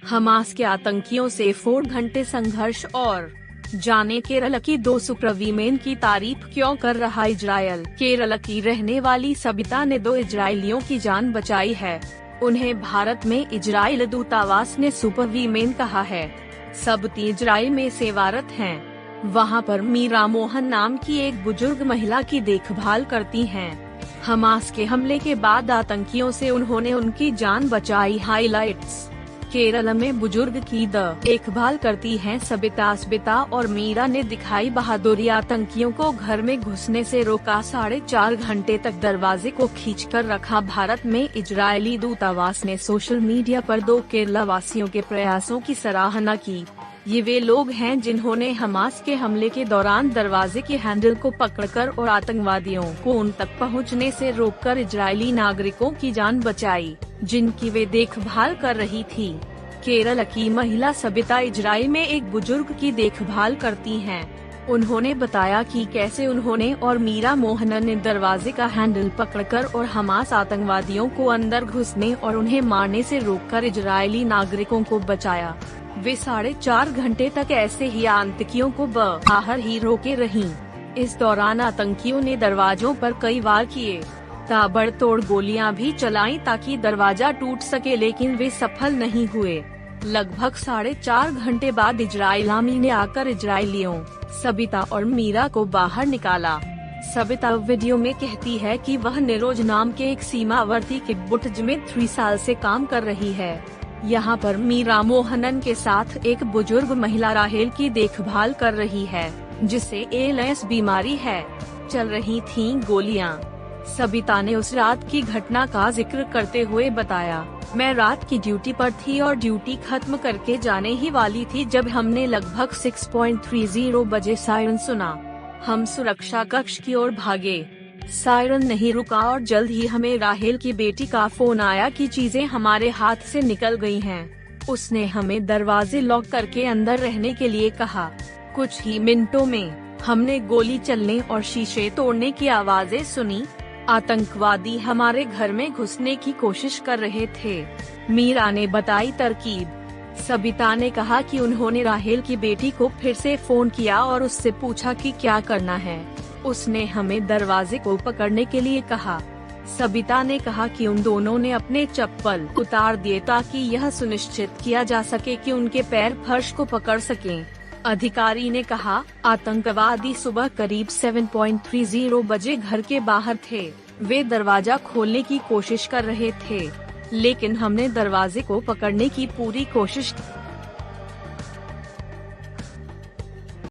Hamas के आतंकियों से 4 घंटे संघर्ष और जाने केरल की 2 सुपर वीमेन की तारीफ क्यों कर रहा इजरायल। केरल की रहने वाली सबिता ने 2 इजरायलियों की जान बचाई है। उन्हें भारत में इजरायल दूतावास ने सुपर वीमेन कहा है। सबिता इजरायल में सेवारत हैं। वहां पर मीरा मोहन नाम की एक बुजुर्ग महिला की देखभाल करती हैं। हमास के हमले के बाद आतंकियों से उन्होंने उनकी जान बचाई। हाइलाइट्स। केरल में बुजुर्ग की देखभाल करती हैं सबिता और मीरा ने दिखाई बहादुरी। आतंकियों को घर में घुसने से रोका, 4.5 घंटे तक दरवाजे को खींचकर रखा। भारत में इजरायली दूतावास ने सोशल मीडिया पर 2 केरला वासियों के प्रयासों की सराहना की। ये वे लोग हैं जिन्होंने हमास के हमले के दौरान दरवाजे के हैंडल को पकड़कर और आतंकवादियों को उन तक पहुंचने से रोककर इजरायली नागरिकों की जान बचाई, जिनकी वे देखभाल कर रही थी। केरल की महिला सबिता इजरायल में एक बुजुर्ग की देखभाल करती हैं। उन्होंने बताया कि कैसे उन्होंने और मीरा मोहन ने दरवाजे का हैंडल पकड़कर और हमास आतंकवादियों को अंदर घुसने और उन्हें मारने से रोककर इजरायली नागरिकों को बचाया। वे 4.5 घंटे तक ऐसे ही आतंकियों को बाहर ही रोके रहीं। इस दौरान आतंकियों ने दरवाजों पर कई वार किए, ताबड़तोड़ गोलियां भी चलाईं ताकि दरवाजा टूट सके, लेकिन वे सफल नहीं हुए। लगभग 4.5 घंटे बाद इजरायल आर्मी ने आकर इजरायलियों सबिता और मीरा को बाहर निकाला। सबिता वीडियो में कहती है कि वह निरोज नाम के एक सीमावर्ती किब्बुत्ज़ में 3 साल से काम कर रही है। यहाँ पर मीरा मोहनन के साथ एक बुजुर्ग महिला राहेल की देखभाल कर रही है, जिसे ALS बीमारी है। चल रही थीं गोलियां। सबिता ने उस रात की घटना का जिक्र करते हुए बताया, मैं रात की ड्यूटी पर थी और ड्यूटी खत्म करके जाने ही वाली थी जब हमने लगभग 6:30 बजे सायरन सुना। हम सुरक्षा कक्ष की ओर भागे। सायरन नहीं रुका और जल्द ही हमें राहेल की बेटी का फोन आया कि चीजें हमारे हाथ से निकल गई हैं। उसने हमें दरवाजे लॉक करके अंदर रहने के लिए कहा। कुछ ही मिनटों में हमने गोली चलने और शीशे तोड़ने की आवाजें सुनी। आतंकवादी हमारे घर में घुसने की कोशिश कर रहे थे। मीरा ने बताई तरकीब। सबिता ने कहा कि उन्होंने राहेल की बेटी को फिर से फोन किया और उससे पूछा कि क्या करना है। उसने हमें दरवाजे को पकड़ने के लिए कहा। सबिता ने कहा कि उन दोनों ने अपने चप्पल उतार दिए ताकि यह सुनिश्चित किया जा सके कि उनके पैर फर्श को पकड़ सकें। अधिकारी ने कहा, आतंकवादी सुबह करीब 7:30 बजे घर के बाहर थे। वे दरवाजा खोलने की कोशिश कर रहे थे, लेकिन हमने दरवाजे को पकड़ने की पूरी कोशिश की।